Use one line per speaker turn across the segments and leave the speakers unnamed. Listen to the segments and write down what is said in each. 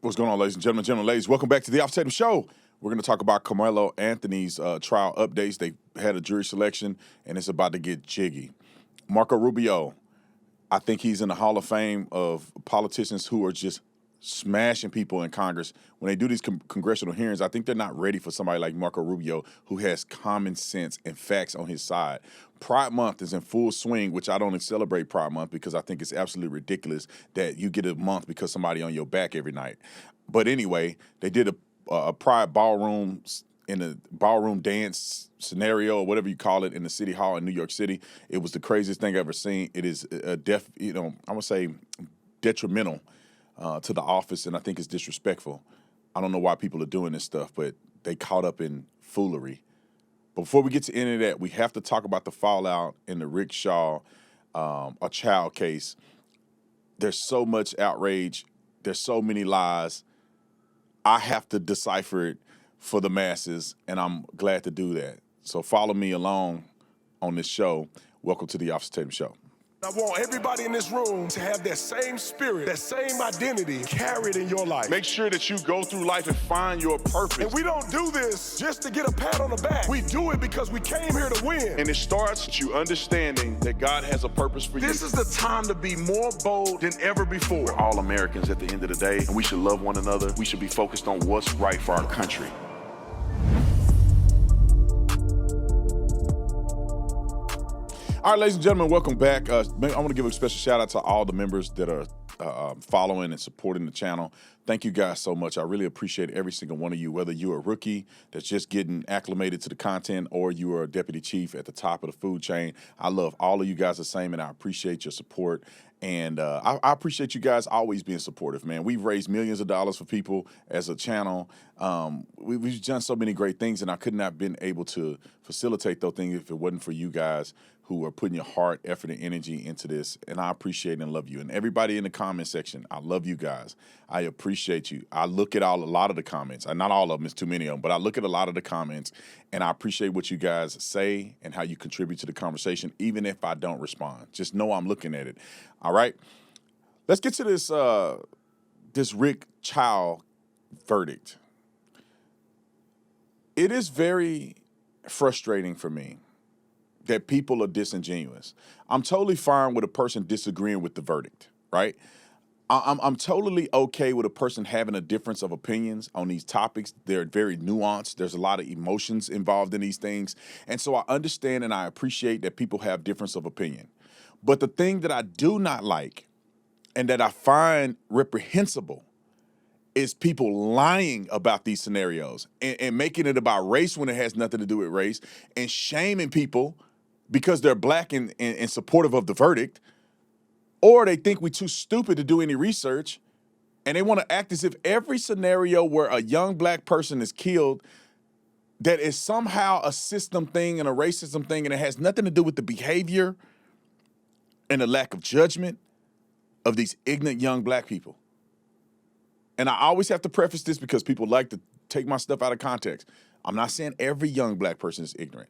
What's going on, ladies and gentlemen, ladies? Welcome back to the Tatum Show. We're going to talk about Karmelo Anthony's trial updates. They had a jury selection, and it's about to get jiggy. Marco Rubio, I think he's in the Hall of Fame of politicians who are just smashing people in Congress. When they do these congressional hearings, I think they're not ready for somebody like Marco Rubio who has common sense and facts on his side. Pride Month is in full swing, which I don't celebrate Pride Month because I think it's absolutely ridiculous that you get a month because somebody on your back every night. But anyway, they did a Pride Ballroom in a ballroom dance scenario or whatever you call it in the City Hall in New York City. It was the craziest thing I've ever seen. It is I'm gonna say detrimental to the office, and I think it's disrespectful. I don't know why people are doing this stuff, but they caught up in foolery. Before we get to any of that, we have to talk about the fallout in the Rick Shaw, a child case. There's so much outrage. There's so many lies. I have to decipher it for the masses, and I'm glad to do that. So follow me along on this show. Welcome to the Tatum Show.
I want everybody in this room to have that same spirit, that same identity carried in your life.
Make sure that you go through life and find your purpose.
And we don't do this just to get a pat on the back. We do it because we came here to win.
And it starts with you understanding that God has a purpose for you.
This is the time to be more bold than ever before.
We're all Americans at the end of the day, and we should love one another. We should be focused on what's right for our country. All right, ladies and gentlemen, welcome back. I want to give a special shout out to all the members that are following and supporting the channel. Thank you guys so much. I really appreciate every single one of you, whether you're a rookie that's just getting acclimated to the content or you are a deputy chief at the top of the food chain. I love all of you guys the same, and I appreciate your support. And I appreciate you guys always being supportive, man. We've raised millions of dollars for people as a channel. We've done so many great things, and I could not have been able to facilitate those things if it wasn't for you guys who are putting your heart, effort, and energy into this. And I appreciate and love you. And everybody in the comment section, I love you guys. I appreciate you. I look at a lot of the comments. Not all of them, it's too many of them, but I look at a lot of the comments, and I appreciate what you guys say and how you contribute to the conversation, even if I don't respond. Just know I'm looking at it. All right? Let's get to this Rick Child verdict. It is very frustrating for me that people are disingenuous. I'm totally fine with a person disagreeing with the verdict, right? I'm totally okay with a person having a difference of opinions on these topics. They're very nuanced. There's a lot of emotions involved in these things. And so I understand and I appreciate that people have difference of opinion. But the thing that I do not like and that I find reprehensible is people lying about these scenarios and making it about race when it has nothing to do with race, and shaming people because they're black and supportive of the verdict, or they think we're too stupid to do any research, and they want to act as if every scenario where a young black person is killed that is somehow a system thing and a racism thing, and it has nothing to do with the behavior and the lack of judgment of these ignorant young black people. And I always have to preface this because people like to take my stuff out of context. I'm not saying every young black person is ignorant.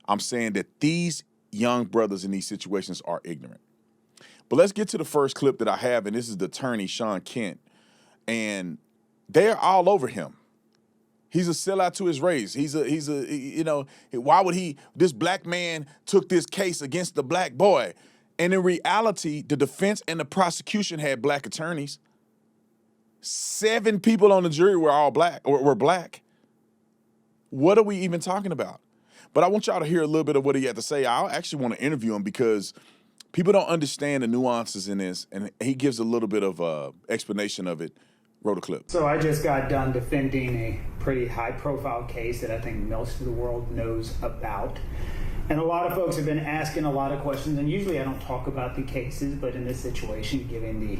I'm saying that these young brothers in these situations are ignorant. But let's get to the first clip that I have, and this is the attorney, Sean Kent. And they're all over him. He's a sellout to his race. Why would this black man took this case against the black boy? And in reality, the defense and the prosecution had black attorneys. 7 people on the jury were all black, or were black. What are we even talking about? But I want y'all to hear a little bit of what he had to say. I actually want to interview him because people don't understand the nuances in this, and he gives a little bit of explanation of it. Roll the clip.
So I just got done defending a pretty high-profile case that I think most of the world knows about. And a lot of folks have been asking a lot of questions, and usually I don't talk about the cases, but in this situation, given the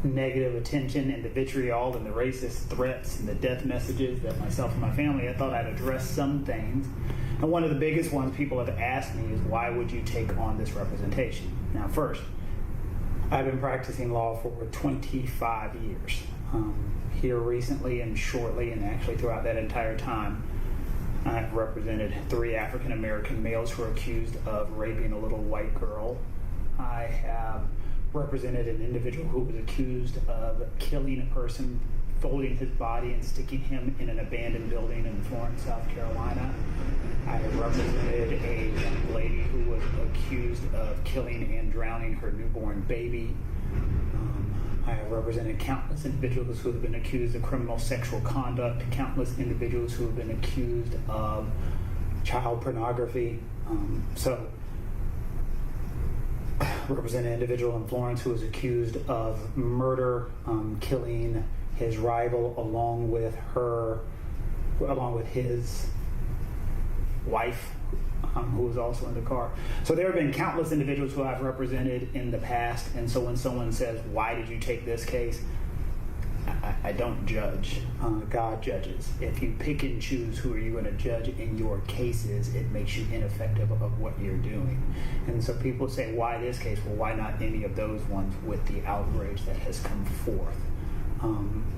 negative attention and the vitriol and the racist threats and the death messages that myself and my family, I thought I'd address some things. And one of the biggest ones people have asked me is, why would you take on this representation? Now, first, I've been practicing law for over 25 years. Here recently and shortly, and actually throughout that entire time, I've represented 3 African-American males who are accused of raping a little white girl. I have represented an individual who was accused of killing a person, folding his body and sticking him in an abandoned building in Florence, South Carolina. I have represented a young lady who was accused of killing and drowning her newborn baby. I have represented countless individuals who have been accused of criminal sexual conduct, countless individuals who have been accused of child pornography. I represent an individual in Florence who was accused of murder, killing his rival along with his wife, who was also in the car. So there have been countless individuals who I've represented in the past, and so when someone says, why did you take this case? I don't judge. God judges. If you pick and choose who are you going to judge in your cases, it makes you ineffective of what you're doing. And so people say, why this case? Well, why not any of those ones with the outrage that has come forth?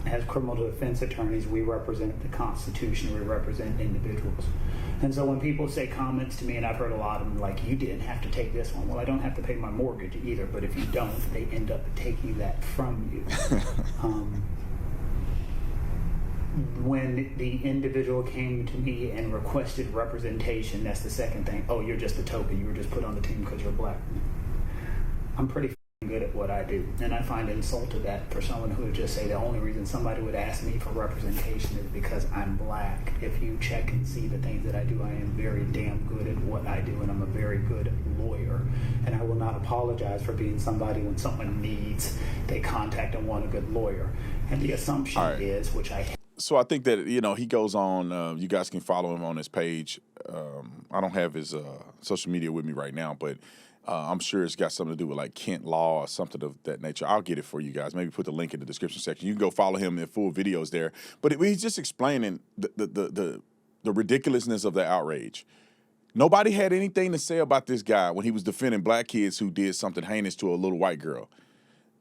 As criminal defense attorneys, we represent the Constitution, we represent individuals. And so when people say comments to me, and I've heard a lot of them, like, you didn't have to take this one. Well, I don't have to pay my mortgage either, but if you don't, they end up taking that from you. When the individual came to me and requested representation, that's the second thing. Oh, you're just a token. You were just put on the team because you're black. I'm pretty good at what I do, and I find insult to that for someone who would just say the only reason somebody would ask me for representation is because I'm black. If you check and see the things that I do, I am very damn good at what I do, and I'm a very good lawyer, and I will not apologize for being somebody when someone needs, they contact and want a good lawyer. And the assumption is, which I
So I think that, he goes on, you guys can follow him on his page. I don't have his social media with me right now, but I'm sure it's got something to do with like Kent Law or something of that nature. I'll get it for you guys. Maybe put the link in the description section. You can go follow him in full videos there. But he's just explaining the ridiculousness of the outrage. Nobody had anything to say about this guy when he was defending black kids who did something heinous to a little white girl.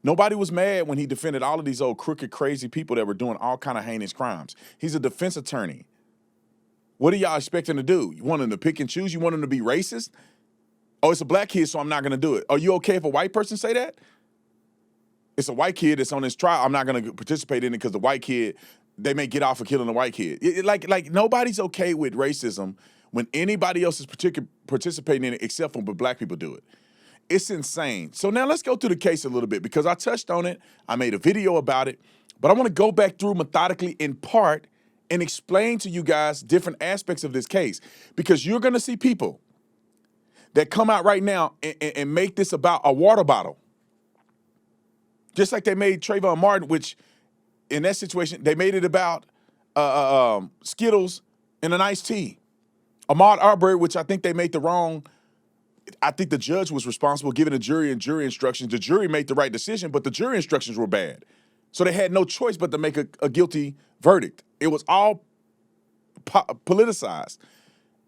Nobody was mad when he defended all of these old crooked, crazy people that were doing all kind of heinous crimes. He's a defense attorney. What are y'all expecting to do? You want him to pick and choose? You want him to be racist? Oh, it's a black kid, so I'm not going to do it. Are you okay if a white person say that? It's a white kid that's on this trial. I'm not going to participate in it because the white kid, they may get off for killing a white kid. Like nobody's okay with racism when anybody else is participating in it except for when black people do it. It's insane. So now let's go through the case a little bit because I touched on it. I made a video about it, but I want to go back through methodically in part and explain to you guys different aspects of this case because you're going to see people that come out right now and make this about a water bottle. Just like they made Trayvon Martin, which in that situation, they made it about Skittles and an iced tea. Ahmaud Arbery, which I think they made the wrong, I think the judge was responsible giving the jury and jury instructions. The jury made the right decision, but the jury instructions were bad. So they had no choice but to make a guilty verdict. It was all politicized.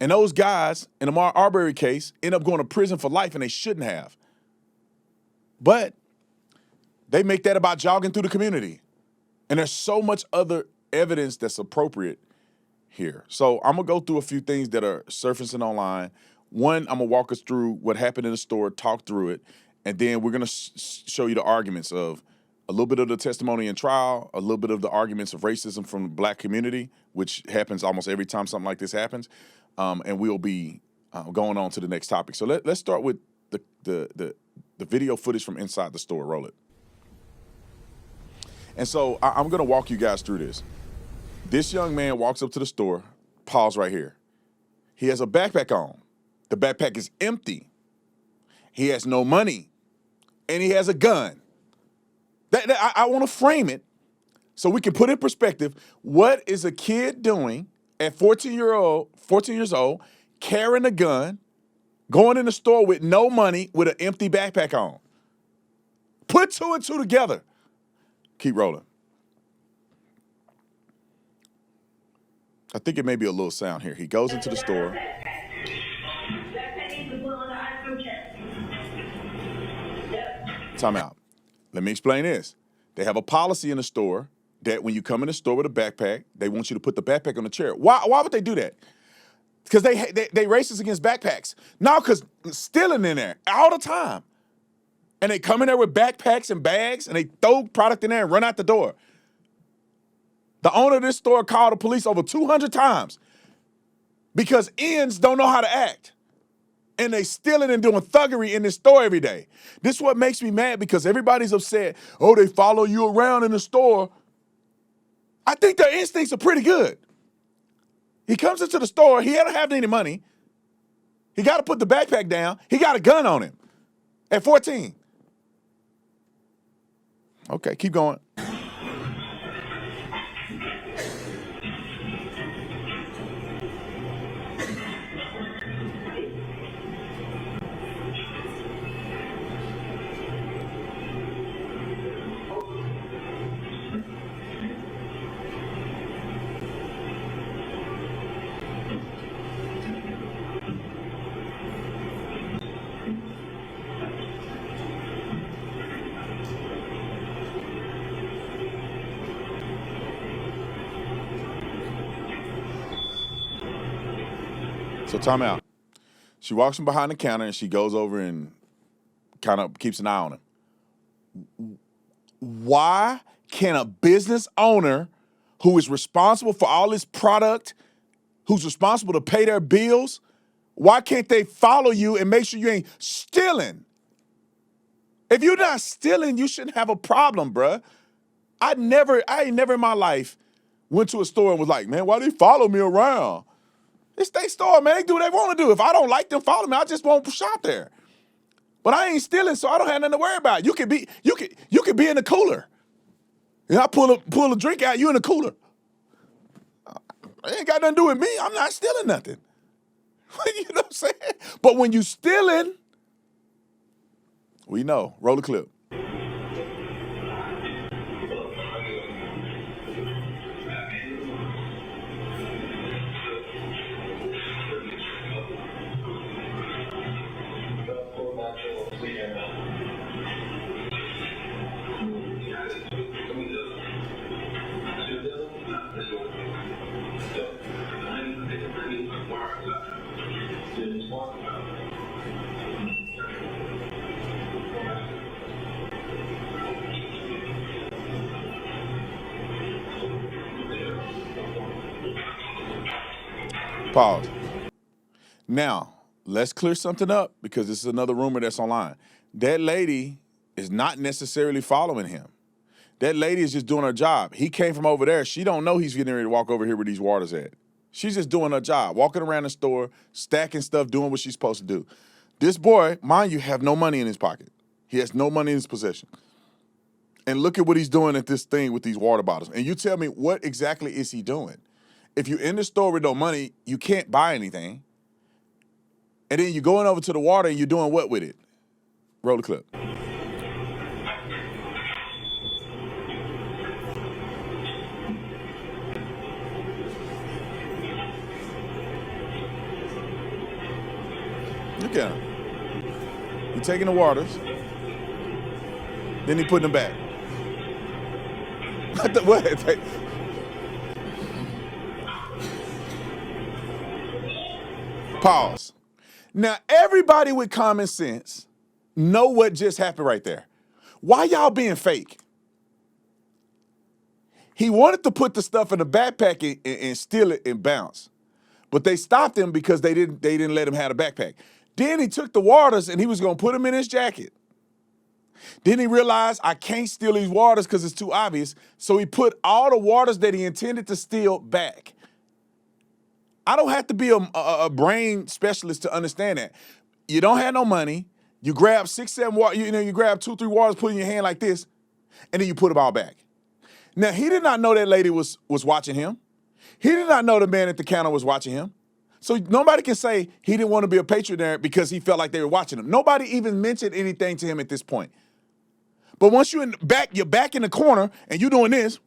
And those guys in the Ahmaud Arbery case end up going to prison for life, and they shouldn't have. But they make that about jogging through the community. And there's so much other evidence that's appropriate here. So I'm going to go through a few things that are surfacing online. One, I'm going to walk us through what happened in the store, talk through it, and then we're going to show you the arguments of a little bit of the testimony in trial, a little bit of the arguments of racism from the black community, which happens almost every time something like this happens. And we'll be going on to the next topic. So let's start with the video footage from inside the store. Roll it. And so I'm going to walk you guys through this. This young man walks up to the store. Pause right here. He has a backpack on. The backpack is empty. He has no money. And he has a gun. I want to frame it so we can put in perspective what is a kid doing at 14 years old, carrying a gun, going in the store with no money with an empty backpack on. Put two and two together. Keep rolling. I think it may be a little sound here. He goes into the store. Time out. Let me explain this. They have a policy in the store that when you come in the store with a backpack, they want you to put the backpack on the chair. Why would they do that? Because they racist against backpacks. No, because stealing in there all the time. And they come in there with backpacks and bags, and they throw product in there and run out the door. The owner of this store called the police over 200 times because ends don't know how to act. And they stealing and doing thuggery in this store every day. This is what makes me mad because everybody's upset. Oh, they follow you around in the store. I think their instincts are pretty good. He comes into the store. He don't have any money. He got to put the backpack down. He got a gun on him at 14. Okay, keep going. So time out. She walks from behind the counter and she goes over and kind of keeps an eye on him. Why can a business owner who is responsible for all this product, who's responsible to pay their bills, why can't they follow you and make sure you ain't stealing? If you're not stealing, you shouldn't have a problem, bruh. I ain't never in my life went to a store and was like, man, why do they follow me around? It's their store, man. They do what they want to do. If I don't like them, follow me. I just won't shop there. But I ain't stealing, so I don't have nothing to worry about. You could be in the cooler. And I pull a drink out, you in the cooler. It ain't got nothing to do with me. I'm not stealing nothing. You know what I'm saying? But when you stealing, we know. Roll the clip. Pause. Now, let's clear something up because this is another rumor that's online. That lady is not necessarily following him. That lady is just doing her job. He came from over there. She don't know he's getting ready to walk over here where these waters at. She's just doing her job, walking around the store, stacking stuff, doing what she's supposed to do. This boy, mind you, have no money in his pocket. He has no money in his possession. And look at what he's doing at this thing with these water bottles. And you tell me, what exactly is he doing? If you're in the store with no money, you can't buy anything. And then you're going over to the water and you're doing what with it? Roll the clip. Look at him. He's taking the waters. Then he putting them back. What? Pause. Now, everybody with common sense know what just happened right there. Why y'all being fake? He wanted to put the stuff in the backpack and steal it and bounce. But they stopped him because they didn't let him have a backpack. Then he took the waters and he was going to put them in his jacket. Then he realized, I can't steal these waters because it's too obvious. So he put all the waters that he intended to steal back. I don't have to be a brain specialist to understand that. You don't have no money. You grab 6, 7 water, you grab 2, 3 waters, put in your hand like this, and then you put them all back. Now, he did not know that lady was watching him. He did not know the man at the counter was watching him. So nobody can say he didn't want to be a patron there because he felt like they were watching him. Nobody even mentioned anything to him at this point. But once you're back in the corner and you're doing this,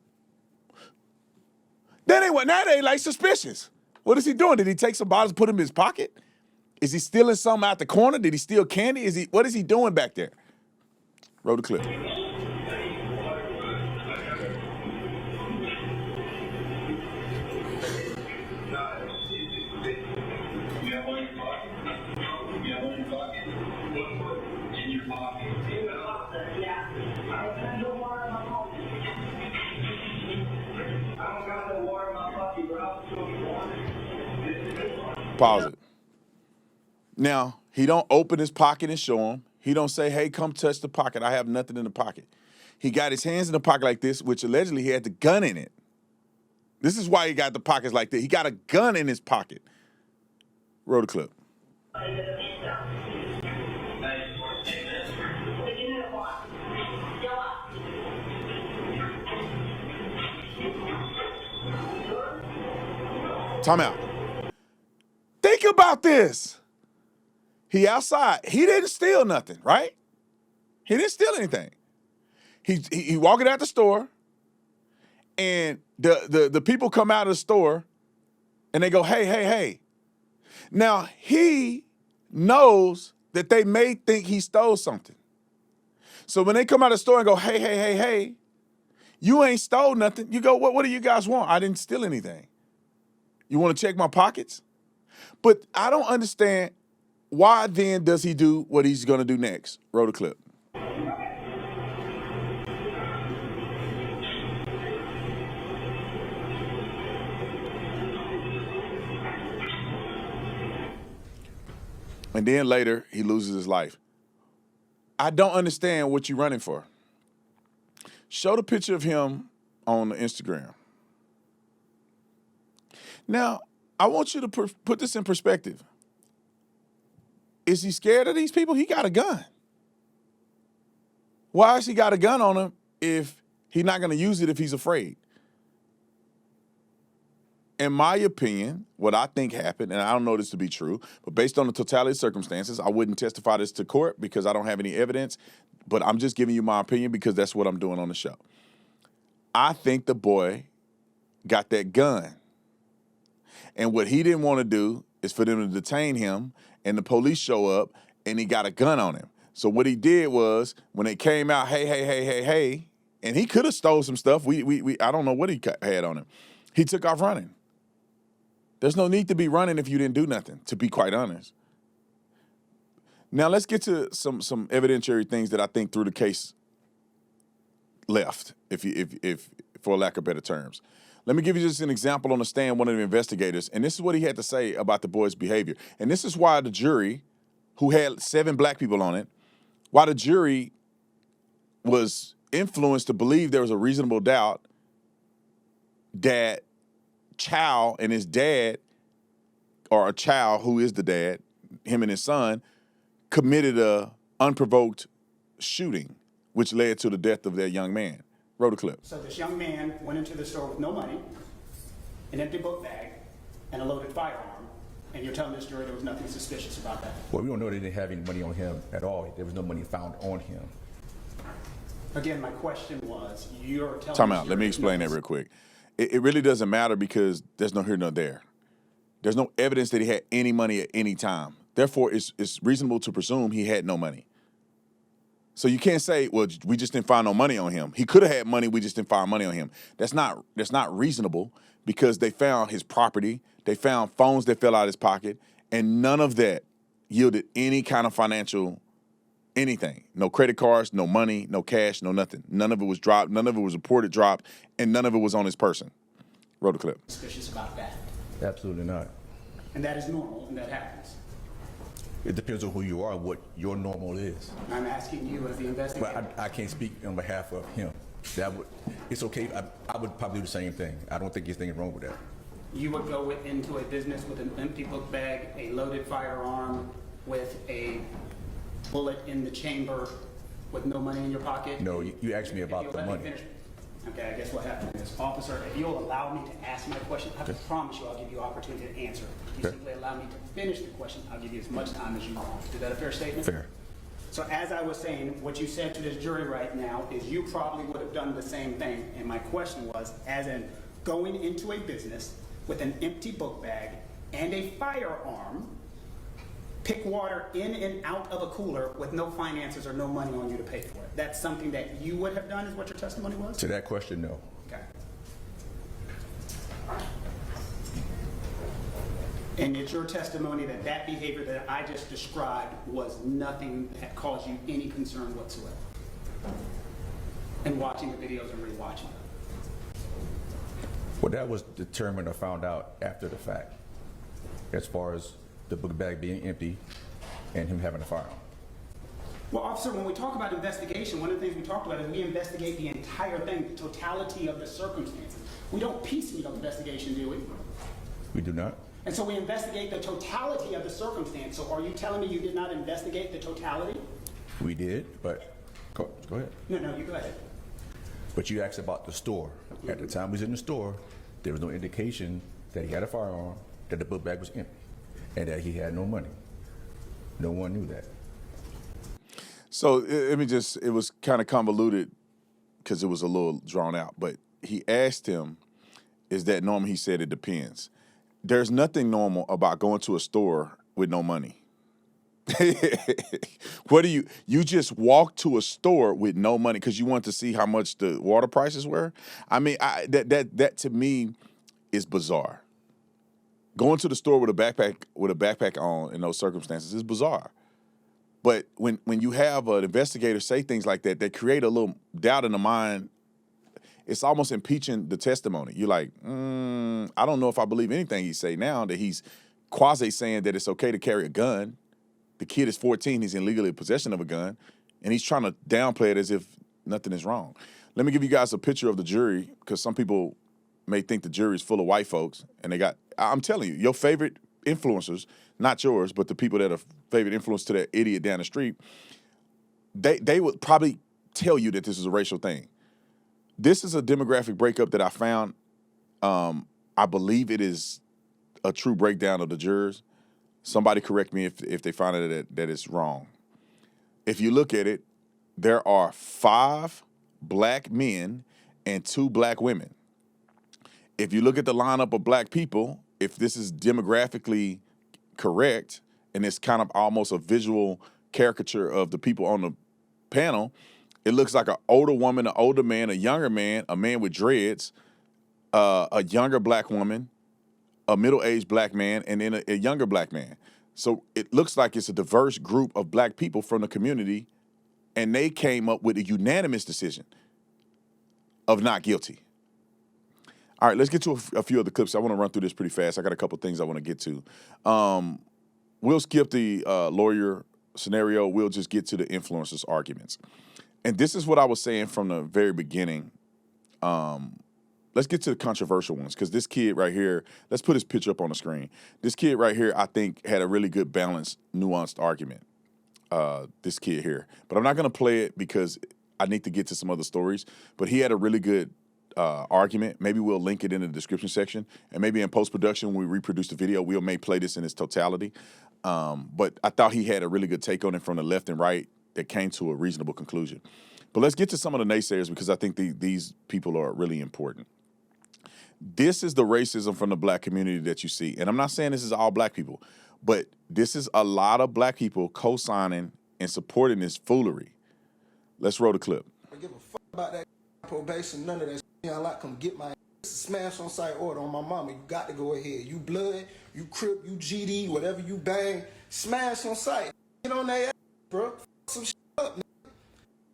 now they like suspicious. What is he doing? Did he take some bottles and put them in his pocket? Is he stealing something out the corner? Did he steal candy? What is he doing back there? Roll the clip. Pause it. Now, he don't open his pocket and show him. He don't say, hey, come touch the pocket. I have nothing in the pocket. He got his hands in the pocket like this, which allegedly he had the gun in it. This is why he got the pockets like that. He got a gun in his pocket. Roll the clip. Time out. Think about this. He outside. He didn't steal nothing, right? He didn't steal anything. He walking out the store, and the people come out of the store, and they go, hey, hey, hey. Now, he knows that they may think he stole something. So when they come out of the store and go, hey, hey, hey, hey, you ain't stole nothing. You go, what do you guys want? I didn't steal anything. You want to check my pockets? But I don't understand why then does he do what he's going to do next. Roll the clip. And then later, he loses his life. I don't understand what you're running for. Show the picture of him on the Instagram. Now, I want you to put this in perspective. Is he scared of these people? He got a gun. Why has he got a gun on him if he's not going to use it if he's afraid? In my opinion, what I think happened, and I don't know this to be true, but based on the totality of circumstances, I wouldn't testify this to court because I don't have any evidence, but I'm just giving you my opinion because that's what I'm doing on the show. I think the boy got that gun. And what he didn't want to do is for them to detain him and the police show up and he got a gun on him. So what he did was when they came out, hey, hey, hey, hey, hey, and he could have stole some stuff. I don't know what he had on him. He took off running. There's no need to be running if you didn't do nothing, to be quite honest. Now let's get to some evidentiary things that I think threw the case left, if for lack of better terms. Let me give you just an example on the stand, one of the investigators, and this is what he had to say about the boy's behavior. And this is why the jury, who had 7 black people on it, why the jury was influenced to believe there was a reasonable doubt that Chow and his dad, or a Chow who is the dad, him and his son, committed a unprovoked shooting, which led to the death of that young man. Roll the clip.
So this young man went into the store with no money, an empty book bag, and a loaded firearm, and you're telling this jury there was nothing suspicious about that?
Well, we don't know they didn't have any money on him at all. There was no money found on him.
Again, my question was, you're telling
Time out. Let me explain that real quick. It really doesn't matter because there's no here nor there. There's no evidence that he had any money at any time. Therefore, it's reasonable to presume he had no money. So you can't say, well, we just didn't find no money on him. He could have had money, we just didn't find money on him. That's not reasonable because they found his property, they found phones that fell out of his pocket, and none of that yielded any kind of financial anything. No credit cards, no money, no cash, no nothing. None of it was dropped, none of it was reported dropped, and none of it was on his person. Roll the clip.
Suspicious about that?
Absolutely not.
And that is normal, and that happens?
It depends on who you are, what your normal is.
I'm asking you as the investigator.
But I can't speak on behalf of him. It's okay. I would probably do the same thing. I don't think there's anything wrong with that.
You would go into a business with an empty book bag, a loaded firearm, with a bullet in the chamber, with no money in your pocket?
No, you asked me about the money.
Okay, I guess what happened is, officer, if you'll allow me to ask my question, I promise you I'll give you opportunity to answer. If you simply allow me to finish the question, I'll give you as much time as you want. Is that a fair statement?
Fair.
So as I was saying, what you said to this jury right now is you probably would have done the same thing. And my question was, as in going into a business with an empty book bag and a firearm, pick water in and out of a cooler with no finances or no money on you to pay for it. That's something that you would have done, is what your testimony was?
To that question, no.
Okay. And it's your testimony that that behavior that I just described was nothing that caused you any concern whatsoever? And watching the videos and rewatching them?
Well, that was determined or found out after the fact. as far as the book bag being empty and him having a firearm.
Well, officer, when we talk about investigation, one of the things we talked about is we investigate the entire thing, the totality of the circumstances. We don't piecemeal investigation, do we?
We do not.
And so we investigate the totality of the circumstance. So are you telling me you did not investigate the totality?
We did, but go ahead.
No, you go ahead.
But you asked about the store. At the time he was in the store, there was no indication that he had a firearm, that the book bag was empty, and that he had no money. No one knew that.
So let me just, it was kind of convoluted because it was a little drawn out, but he asked him, is that normal? He said it depends. There's nothing normal about going to a store with no money. What do you just walk to a store with no money because you want to see how much the water prices were? I mean, that to me is bizarre. Going to the store with a backpack on in those circumstances is bizarre. But when you have an investigator say things like that, they create a little doubt in the mind. It's almost impeaching the testimony. You're like, I don't know if I believe anything he say now, that he's quasi saying that it's okay to carry a gun. The kid is 14, he's in legally possession of a gun, and he's trying to downplay it as if nothing is wrong. Let me give you guys a picture of the jury, because some people may think the jury is full of white folks, and I'm telling you, your favorite influencers, not yours, but the people that are favorite influence to that idiot down the street, they would probably tell you that this is a racial thing. This is a demographic breakup that I found. I believe it is a true breakdown of the jurors. Somebody correct me if they find that it's wrong. If you look at it, there are 5 black men and 2 black women. If you look at the lineup of black people, if this is demographically correct, and it's kind of almost a visual caricature of the people on the panel, it looks like an older woman, an older man, a younger man, a man with dreads, a younger black woman, a middle-aged black man, and then a younger black man. So it looks like it's a diverse group of black people from the community, and they came up with a unanimous decision of not guilty. All right, let's get to a few other clips. I want to run through this pretty fast. I got a couple things I want to get to. We'll skip the lawyer scenario. We'll just get to the influencers' arguments. And this is what I was saying from the very beginning. Let's get to the controversial ones, because this kid right here, let's put his picture up on the screen. This kid right here, I think, had a really good, balanced, nuanced argument, this kid here. But I'm not going to play it because I need to get to some other stories. But he had a really good argument. Maybe we'll link it in the description section. And maybe in post-production, when we reproduce the video, we may play this in its totality. But I thought he had a really good take on it from the left and right that came to a reasonable conclusion. But let's get to some of the naysayers, because I think these people are really important. This is the racism from the black community that you see. And I'm not saying this is all black people, but this is a lot of black people co-signing and supporting this foolery. Let's roll the clip.
I give a fuck about that probation, none of that shit. I like come get my smash on site order on my mama. You got to go ahead. You blood, you crip, you GD, whatever you bang, smash on site. Get on their ass, bro. Fuck some shit up, nigga.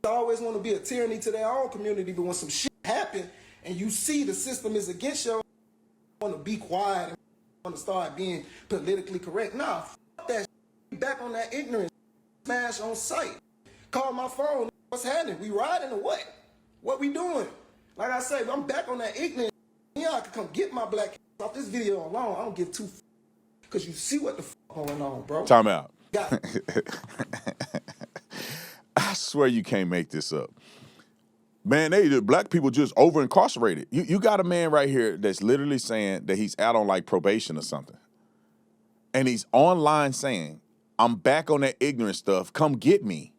I always want to be a tyranny to their own community, but when some shit happen, and you see the system is against you, want to be quiet and want to start being politically correct. Nah, fuck that shit. Back on that ignorance. Smash on sight. Call my phone. What's happening? We riding or what? What we doing? Like I said, I'm back on that ignorance. Y'all can come get my black off this video alone. I don't give 2 because you see what the fuck going on, bro.
Time out.
Got it.
I swear you can't make this up. Man, the black people just over incarcerated. You got a man right here that's literally saying that he's out on like probation or something. And he's online saying, I'm back on that ignorant stuff. Come get me.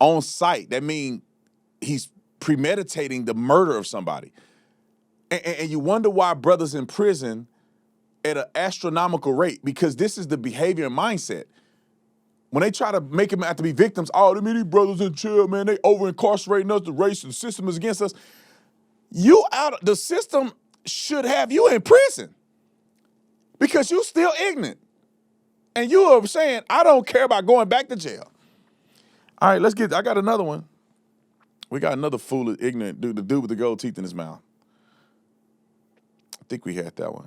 On site. That means he's premeditating the murder of somebody. And you wonder why brothers in prison at an astronomical rate, because this is the behavior and mindset. When they try to make them out to be victims, these brothers in jail, man, they over-incarcerating us, the race, the system is against us. The system should have you in prison because you still ignorant. And you are saying, I don't care about going back to jail. All right, I got another one. We got another foolish, ignorant dude, the dude with the gold teeth in his mouth. I think we had that one.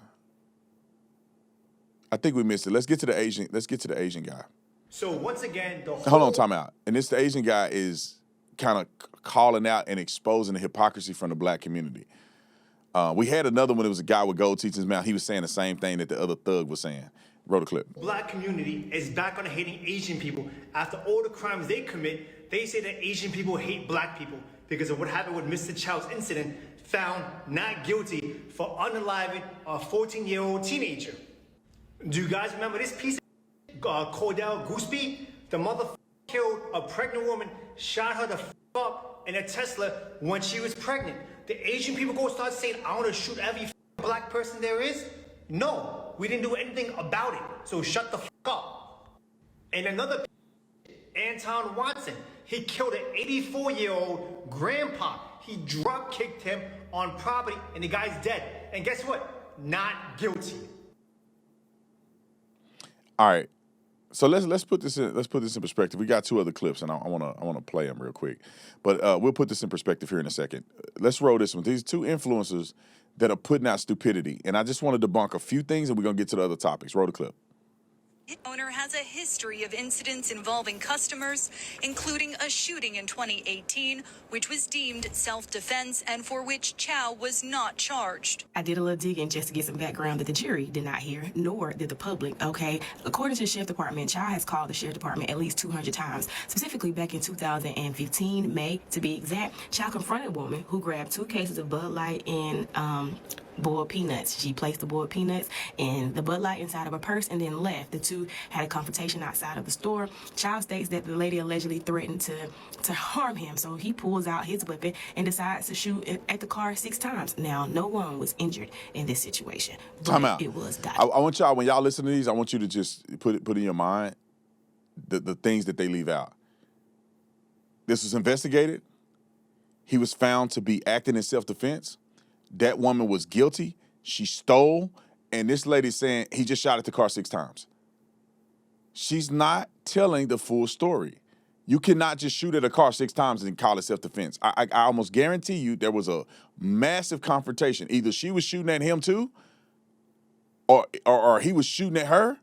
I think we missed it. Let's get to the Asian guy.
So once again, the whole...
Hold on, time out. And the Asian guy is kind of calling out and exposing the hypocrisy from the black community. We had another one. It was a guy with gold teeth in his mouth. He was saying the same thing that the other thug was saying. Roll the clip.
Black community is back on hating Asian people. After all the crimes they commit, they say that Asian people hate black people because of what happened with Mr. Chow's incident, found not guilty for unaliving a 14-year-old teenager. Do you guys remember this piece of Cordell Gooseby? The mother killed a pregnant woman, shot her the up in a Tesla when she was pregnant. The Asian people go start saying, I want to shoot every black person there is? No, we didn't do anything about it. So shut the up. And another Anton Watson, he killed an 84-year-old grandpa. He drop kicked him on property and the guy's dead. And guess what? Not guilty.
All right. So let's put this in perspective. We got two other clips, and I wanna play them real quick, but we'll put this in perspective here in a second. Let's roll this one. These two influencers that are putting out stupidity, and I just want to debunk a few things, and we're gonna get to the other topics. Roll the clip.
Owner has a history of incidents involving customers, including a shooting in 2018, which was deemed self-defense and for which Chow was not charged.
I did a little digging just to get some background that the jury did not hear, nor did the public, okay? According to the Sheriff Department, Chow has called the Sheriff Department at least 200 times. Specifically back in 2015, May to be exact, Chow confronted a woman who grabbed 2 cases of Bud Light and boiled peanuts. She placed the boiled peanuts and the Bud Light inside of a purse and then left. The two had a confrontation outside of the store. Chow states that the lady allegedly threatened to harm him, so he pulls out his weapon and decides to shoot at the car 6 times. Now, no one was injured in this situation, but
Time out.
it was done.
I want y'all, when y'all listen to these, I want you to just put in your mind the things that they leave out. This was investigated. He was found to be acting in self-defense. That woman was guilty. She stole. And this lady's saying he just shot at the car 6 times. She's not telling the full story. You cannot just shoot at a car 6 times and call it self-defense. I almost guarantee you there was a massive confrontation. Either she was shooting at him too, or he was shooting at her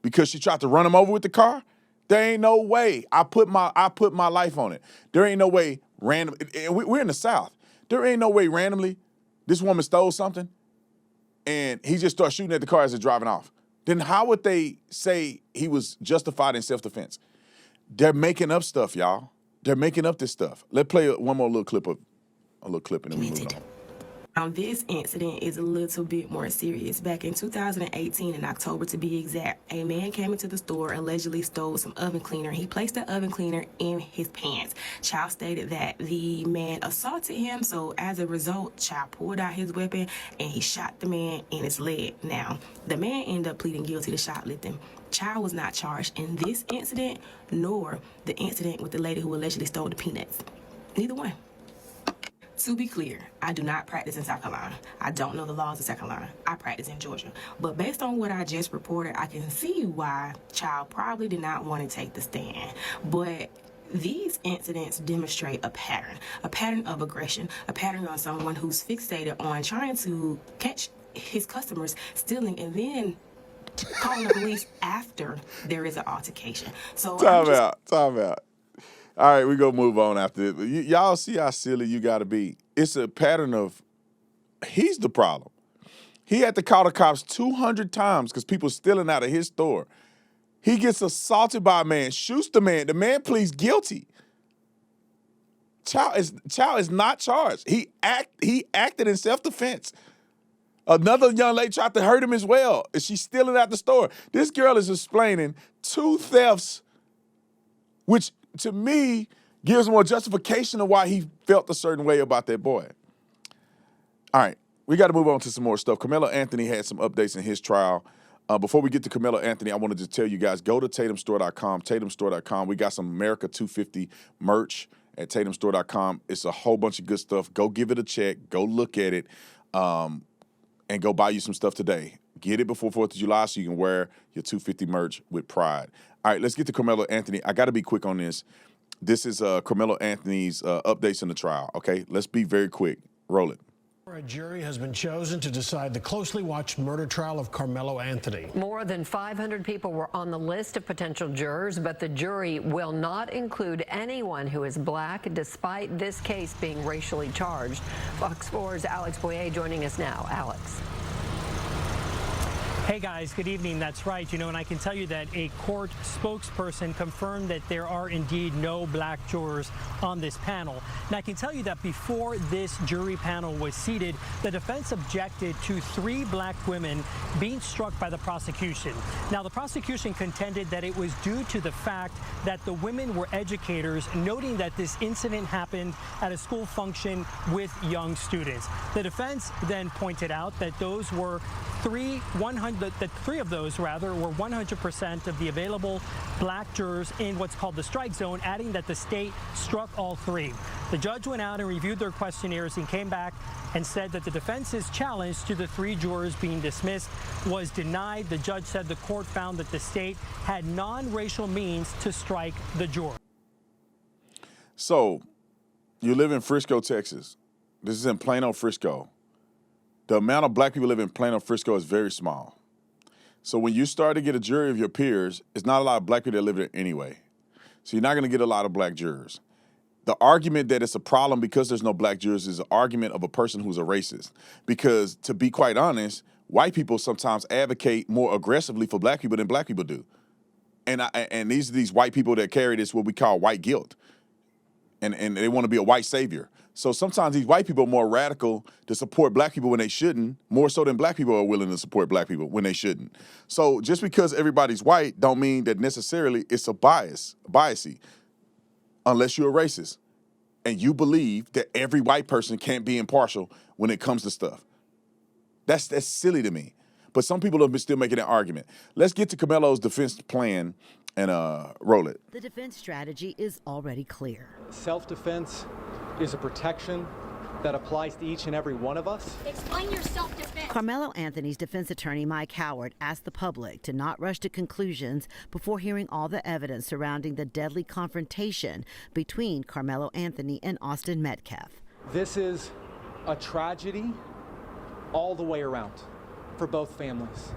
because she tried to run him over with the car. There ain't no way. I put my life on it. There ain't no way random. We're in the South. There ain't no way randomly this woman stole something and he just starts shooting at the car as it's driving off. Then how would they say he was justified in self-defense? They're making up stuff, y'all. They're making up this stuff. Let's play one more little clip and then we move on.
This incident is a little bit more serious. Back in 2018, in October to be exact, a man came into the store, allegedly stole some oven cleaner. He placed the oven cleaner in his pants. Chow stated that the man assaulted him, so as a result, Chow pulled out his weapon and he shot the man in his leg. Now, the man ended up pleading guilty to shoplifting. Chow was not charged in this incident, nor the incident with the lady who allegedly stole the peanuts. Neither one. To be clear, I do not practice in South Carolina. I don't know the laws of South Carolina. I practice in Georgia. But based on what I just reported, I can see why Chow probably did not want to take the stand. But these incidents demonstrate a pattern of aggression, a pattern on someone who's fixated on trying to catch his customers stealing and then calling the police after there is an altercation. So
Time out. All right, we're going to move on after this. Y'all see how silly you got to be. It's a pattern of, he's the problem. He had to call the cops 200 times because people stealing out of his store. He gets assaulted by a man, shoots the man. The man pleads guilty. Chow is not charged. He acted in self-defense. Another young lady tried to hurt him as well. And she's stealing out the store. This girl is explaining 2 thefts, which to me gives more justification of why he felt a certain way about that boy. All right, we got to move on to some more stuff. Karmelo Anthony had some updates in his trial. Before we get to Karmelo Anthony, I wanted to tell you guys, go to tatumstore.com, tatumstore.com. We got some America 250 merch at tatumstore.com. It's a whole bunch of good stuff. Go give it a check. Go look at it, and go buy you some stuff today. Get it before 4th of July so you can wear your 250 merch with pride. All right, let's get to Karmelo Anthony. I got to be quick on this. This is Karmelo Anthony's updates in the trial, okay? Let's be very quick. Roll it.
A jury has been chosen to decide the closely watched murder trial of Karmelo Anthony.
More than 500 people were on the list of potential jurors, but the jury will not include anyone who is black, despite this case being racially charged. Fox 4's Alex Boyer joining us now. Alex.
Hey guys, good evening. That's right. And I can tell you that a court spokesperson confirmed that there are indeed no black jurors on this panel. And I can tell you that before this jury panel was seated, the defense objected to 3 black women being struck by the prosecution. Now, the prosecution contended that it was due to the fact that the women were educators, noting that this incident happened at a school function with young students. The defense then pointed out that those were 3 of those were 100% of the available black jurors in what's called the strike zone, adding that the state struck all 3. The judge went out and reviewed their questionnaires and came back and said that the defense's challenge to the 3 jurors being dismissed was denied. The judge said the court found that the state had non-racial means to strike the juror.
So, you live in Frisco, Texas. This is in Plano, Frisco. The amount of black people living in Plano, Frisco is very small. So when you start to get a jury of your peers, it's not a lot of black people that live there anyway. So you're not going to get a lot of black jurors. The argument that it's a problem because there's no black jurors is an argument of a person who's a racist. Because to be quite honest, white people sometimes advocate more aggressively for black people than black people do. And these white people that carry this, what we call white guilt. And they want to be a white savior. So sometimes these white people are more radical to support black people when they shouldn't, more so than black people are willing to support black people when they shouldn't. So just because everybody's white don't mean that necessarily it's a biasy, unless you're a racist and you believe that every white person can't be impartial when it comes to stuff. That's silly to me. But some people have been still making that argument. Let's get to Karmelo's defense plan and roll it.
The defense strategy is already clear.
Self-defense is a protection that applies to each and every one of us.
Explain your self-defense.
Karmelo Anthony's defense attorney, Mike Howard, asked the public to not rush to conclusions before hearing all the evidence surrounding the deadly confrontation between Karmelo Anthony and Austin Metcalf.
This is a tragedy all the way around for both families.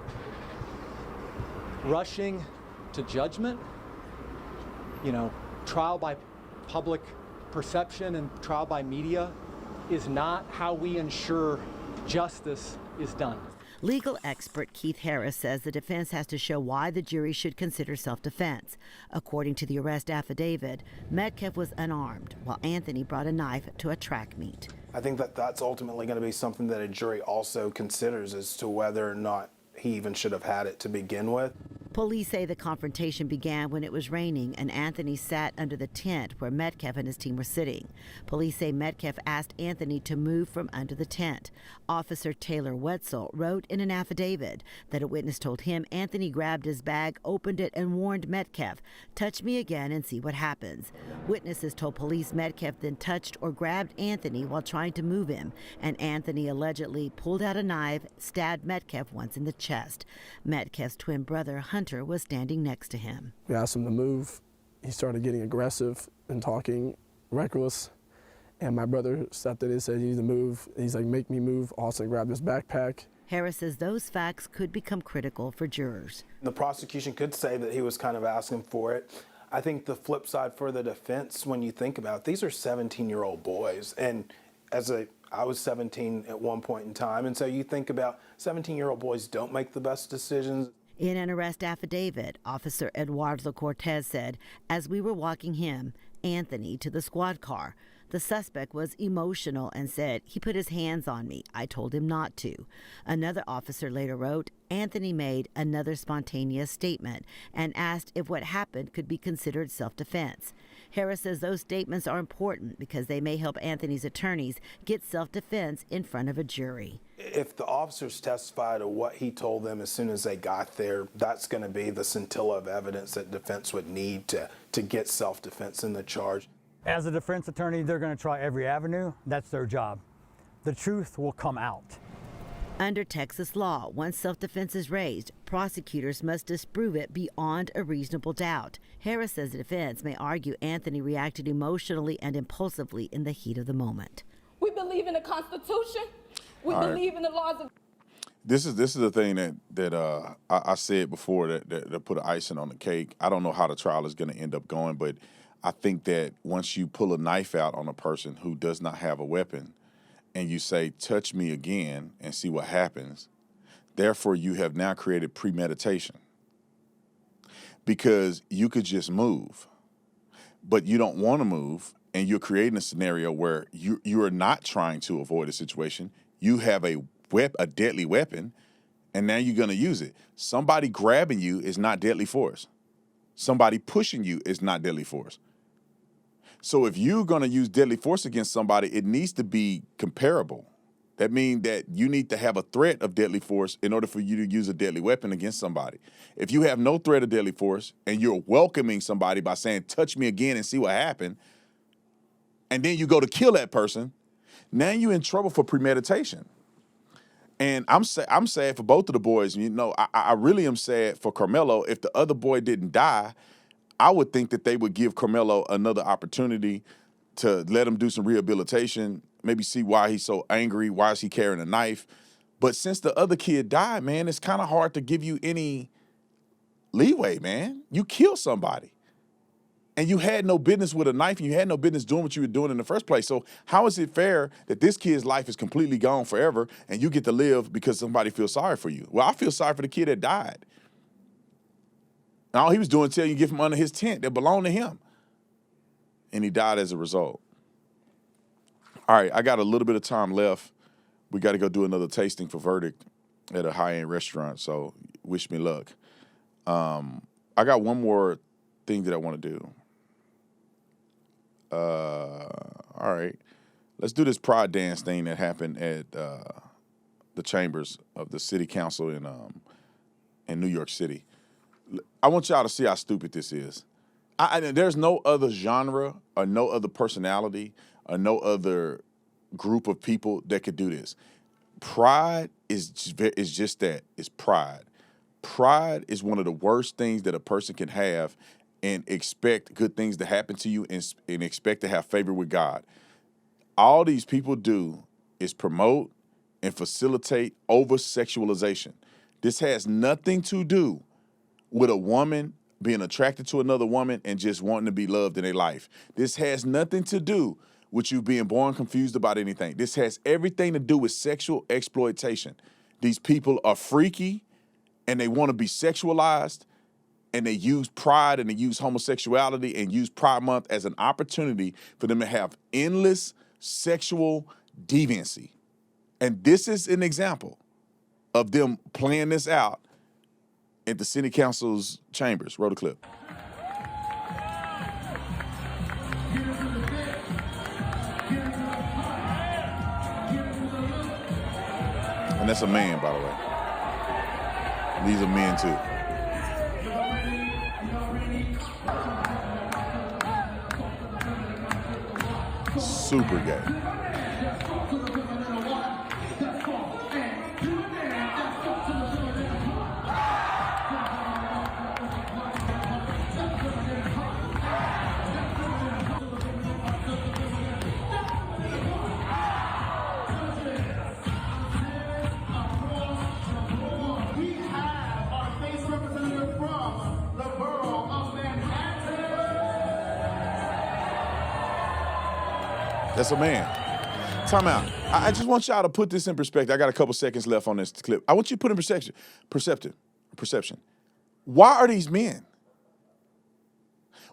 Rushing to judgment, trial by public perception and trial by media is not how we ensure justice is done.
Legal expert Keith Harris says the defense has to show why the jury should consider self-defense. According to the arrest affidavit, Metcalf was unarmed, while Anthony brought a knife to a track meet.
I think that's ultimately going to be something that a jury also considers as to whether or not he even should have had it to begin with.
Police say the confrontation began when it was raining and Anthony sat under the tent where Metcalf and his team were sitting. Police say Metcalf asked Anthony to move from under the tent. Officer Taylor Wetzel wrote in an affidavit that a witness told him Anthony grabbed his bag, opened it, and warned Metcalf, "Touch me again and see what happens." Witnesses told police Metcalf then touched or grabbed Anthony while trying to move him, and Anthony allegedly pulled out a knife, stabbed Metcalf once in the chest. Metcalf's twin brother, Hunter, was standing next to him.
We asked him to move. He started getting aggressive and talking reckless. And my brother stepped in and said, "You need to move." He's like, "Make me move." Austin grabbed his backpack.
Harris says those facts could become critical for jurors.
The prosecution could say that he was kind of asking for it. I think the flip side for the defense, when you think about it, these are 17-year-old boys. And I was 17 at one point in time. And so you think about 17-year-old boys don't make the best decisions.
In an arrest affidavit, Officer Eduardo Cortez said, as we were walking him, Anthony, to the squad car, the suspect was emotional and said, "He put his hands on me. I told him not to." Another officer later wrote, Anthony made another spontaneous statement and asked if what happened could be considered self-defense. Harris says those statements are important because they may help Anthony's attorneys get self-defense in front of a jury.
If the officers testify to what he told them as soon as they got there, that's going to be the scintilla of evidence that defense would need to get self-defense in the charge.
As a defense attorney, they're going to try every avenue. That's their job. The truth will come out.
Under Texas law, once self-defense is raised, prosecutors must disprove it beyond a reasonable doubt. Harris says the defense may argue Anthony reacted emotionally and impulsively in the heat of the moment.
We believe in the Constitution. We
All right.
believe in the laws of.
This is the thing that I said before that put an icing on the cake. I don't know how the trial is going to end up going, but I think that once you pull a knife out on a person who does not have a weapon, and you say, "Touch me again," and see what happens, therefore you have now created premeditation, because you could just move, but you don't want to move, and you're creating a scenario where you are not trying to avoid a situation. You have a deadly weapon, and now you're going to use it. Somebody grabbing you is not deadly force. Somebody pushing you is not deadly force. So if you're going to use deadly force against somebody, it needs to be comparable. That means that you need to have a threat of deadly force in order for you to use a deadly weapon against somebody. If you have no threat of deadly force and you're welcoming somebody by saying, "Touch me again and see what happened," and then you go to kill that person, now you're in trouble for premeditation. And I'm sad for both of the boys. You know, I really am sad for Karmelo. If the other boy didn't die, I would think that they would give Karmelo another opportunity to let him do some rehabilitation, maybe see why he's so angry, why is he carrying a knife. But since the other kid died, man, it's kind of hard to give you any leeway, man. You killed somebody. And you had no business with a knife, and you had no business doing what you were doing in the first place. So how is it fair that this kid's life is completely gone forever and you get to live because somebody feels sorry for you? Well, I feel sorry for the kid that died. And all he was doing until you get from under his tent that belonged to him. And he died as a result. All right, I got a little bit of time left. We got to go do another tasting for Verdict at a high-end restaurant, so wish me luck. I got one more thing that I want to do. All right, let's do this pride dance thing that happened at the chambers of the city council in New York City. I want y'all to see how stupid this is. There's no other genre or no other personality or no other group of people that could do this. Pride is just that. It's pride. Pride is one of the worst things that a person can have and expect good things to happen to you and expect to have favor with God. All these people do is promote and facilitate over-sexualization. This has nothing to do with a woman being attracted to another woman and just wanting to be loved in their life. This has nothing to do with you being born confused about anything. This has everything to do with sexual exploitation. These people are freaky and they want to be sexualized, and they use pride and they use homosexuality and use Pride Month as an opportunity for them to have endless sexual deviancy. And this is an example of them playing this out at the city council's chambers. Roll the clip. And that's a man, by the way. These are men too. Super gay. That's a man. Time out. I just want y'all to put this in perspective. I got a couple seconds left on this clip. I want you to put in perception. Why are these men?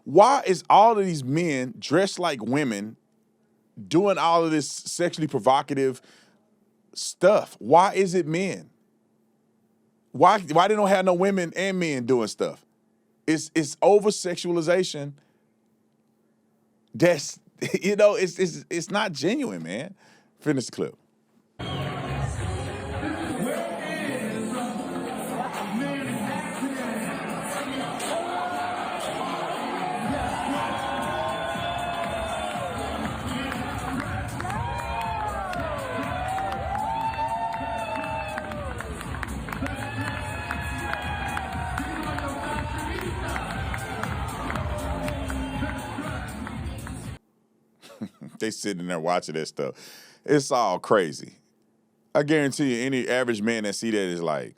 Why is all of these men dressed like women doing all of this sexually provocative stuff? Why is it men? Why they don't have no women and men doing stuff? It's over-sexualization. That's, you know, it's not genuine, man. Finish the clip. They sitting there watching that stuff. It's all crazy. I guarantee you, any average man that see that is like,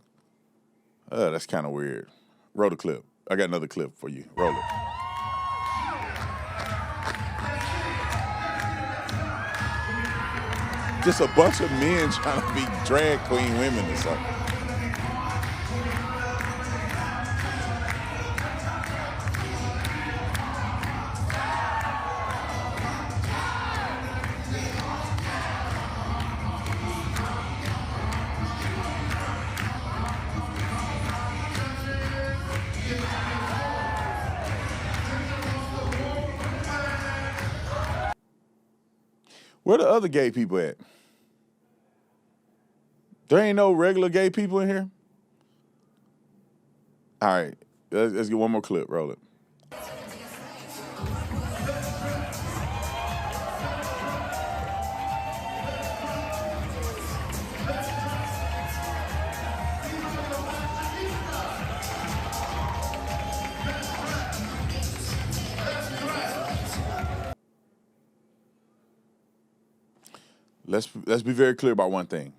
that's kind of weird. Roll the clip. I got another clip for you. Roll it. Just a bunch of men trying to be drag queen women or something. Where the other gay people at? There ain't no regular gay people in here? All right, let's get one more clip. Roll it. Let's be very clear about one thing.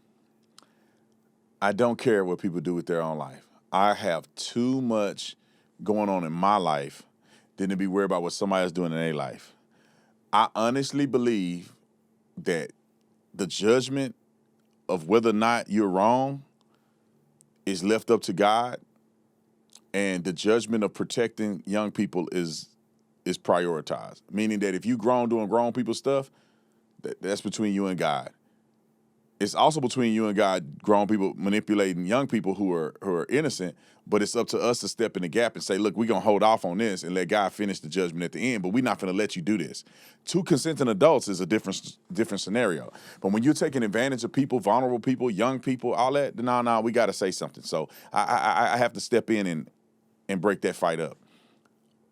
I don't care what people do with their own life. I have too much going on in my life than to be worried about what somebody else doing in their life. I honestly believe that the judgment of whether or not you're wrong is left up to God, and the judgment of protecting young people is prioritized. Meaning that if you doing grown people stuff, that's between you and God. It's also between you and God, grown people manipulating young people who are innocent, but it's up to us to step in the gap and say, look, we're going to hold off on this and let God finish the judgment at the end, but we're not going to let you do this. Two consenting adults is a different scenario. But when you're taking advantage of people, vulnerable people, young people, all that, no, we got to say something. So I have to step in and break that fight up.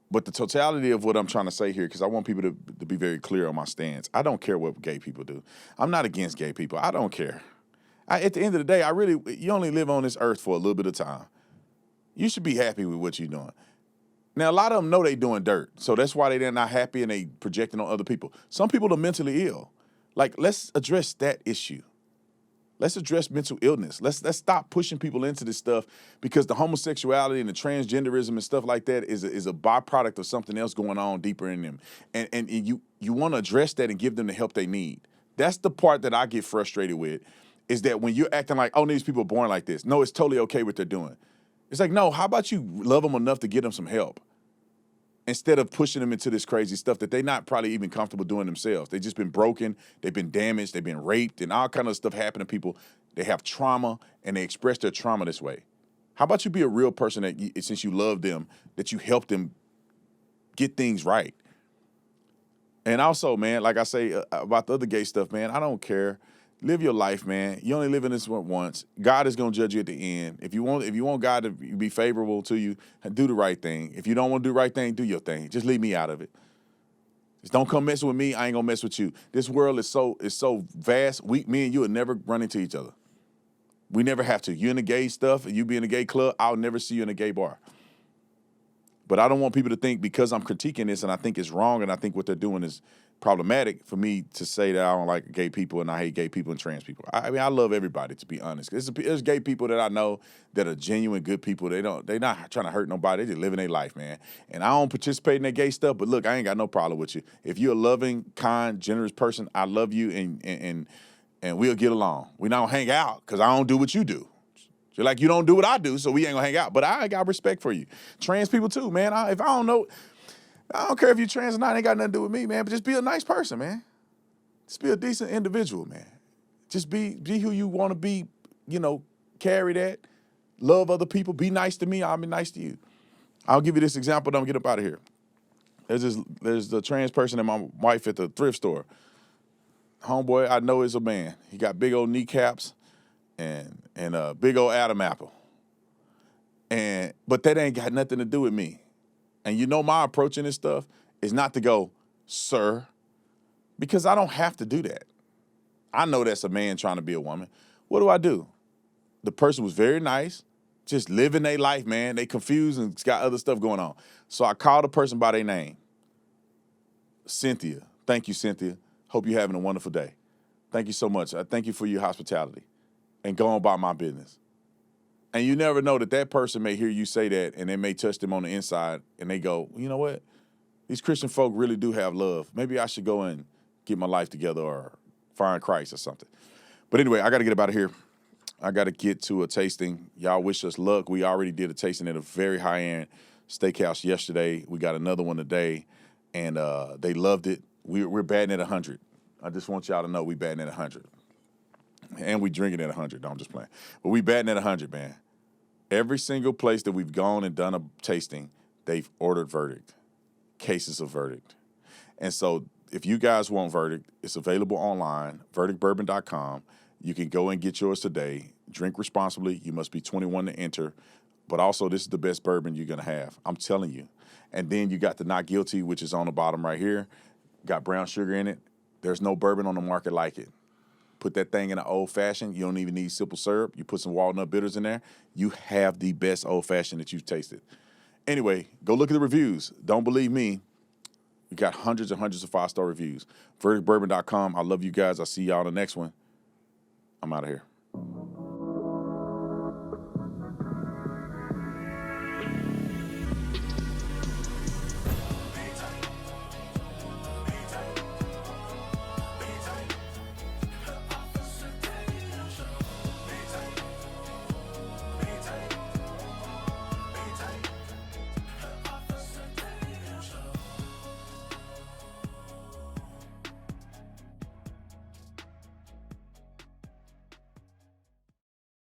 But the totality of what I'm trying to say here, because I want people to be very clear on my stance. I don't care what gay people do. I'm not against gay people. I don't care. At the end of the day, you only live on this earth for a little bit of time. You should be happy with what you're doing. Now, a lot of them know they doing dirt, so that's why they're not happy and they projecting on other people. Some people are mentally ill. Like, let's address that issue. Let's address mental illness. Let's stop pushing people into this stuff, because the homosexuality and the transgenderism and stuff like that is a byproduct of something else going on deeper in them. And you want to address that and give them the help they need. That's the part that I get frustrated with, is that when you're acting like, oh, these people are born like this. No, it's totally okay what they're doing. It's like, no, how about you love them enough to get them some help, instead of pushing them into this crazy stuff that they're not probably even comfortable doing themselves. They've just been broken, they've been damaged, they've been raped, and all kind of stuff happen to people. They have trauma, and they express their trauma this way. How about you be a real person that, since you love them, that you help them get things right? And also, man, like I say about the other gay stuff, man, I don't care. Live your life, man. You only live in this one once. God is going to judge you at the end. If you want God to be favorable to you, do the right thing. If you don't want to do the right thing, do your thing. Just leave me out of it. Just don't come messing with me. I ain't going to mess with you. This world is so vast. Me and you will never run into each other. We never have to. You in the gay stuff, and you be in a gay club, I'll never see you in a gay bar. But I don't want people to think, because I'm critiquing this and I think it's wrong and I think what they're doing is problematic, for me to say that I don't like gay people and I hate gay people and trans people. I mean, I love everybody, to be honest. There's gay people that I know that are genuine good people. They're not trying to hurt nobody. They just living their life, man. And I don't participate in that gay stuff, but look, I ain't got no problem with you. If you're a loving, kind, generous person, I love you, and we'll get along. We don't hang out because I don't do what you do. You're like, you don't do what I do, so we ain't gonna hang out. But I got respect for you. Trans people too, man. If I don't know, I don't care if you're trans or not, it ain't got nothing to do with me, man. But just be a nice person, man. Just be a decent individual, man. Just be who you want to be, carry that. Love other people. Be nice to me, I'll be nice to you. I'll give you this example, then I'll get up out of here. There's the trans person and my wife at the thrift store. Homeboy, I know is a man. He got big old kneecaps and a big old Adam apple. But that ain't got nothing to do with me. And my approach in this stuff is not to go, sir, because I don't have to do that. I know that's a man trying to be a woman. What do? The person was very nice, just living their life, man. They confused and got other stuff going on. So I called the person by their name. Cynthia. Thank you, Cynthia. Hope you're having a wonderful day. Thank you so much. I thank you for your hospitality. and go on about my business. And you never know that person may hear you say that, and it may touch them on the inside, and they go, you know what? These Christian folk really do have love. Maybe I should go and get my life together or find Christ or something. But anyway, I got to get up out of here. I got to get to a tasting. Y'all wish us luck. We already did a tasting at a very high-end steakhouse yesterday. We got another one today, and they loved it. We're batting at 100. I just want y'all to know we batting at 100. And we drinking at 100. No, I'm just playing. But we batting at 100, man. Every single place that we've gone and done a tasting, they've ordered Verdict, cases of Verdict. And so if you guys want Verdict, it's available online, verdictbourbon.com. You can go and get yours today. Drink responsibly. You must be 21 to enter. But also, this is the best bourbon you're going to have. I'm telling you. And then you got the Not Guilty, which is on the bottom right here. Got brown sugar in it. There's no bourbon on the market like it. Put that thing in an old-fashioned. You don't even need simple syrup. You put some walnut bitters in there. You have the best old-fashioned that you've tasted. Anyway, go look at the reviews. Don't believe me. We got hundreds and hundreds of 5-star reviews. verdictbourbon.com. I love you guys. I'll see y'all in the next one. I'm out of here.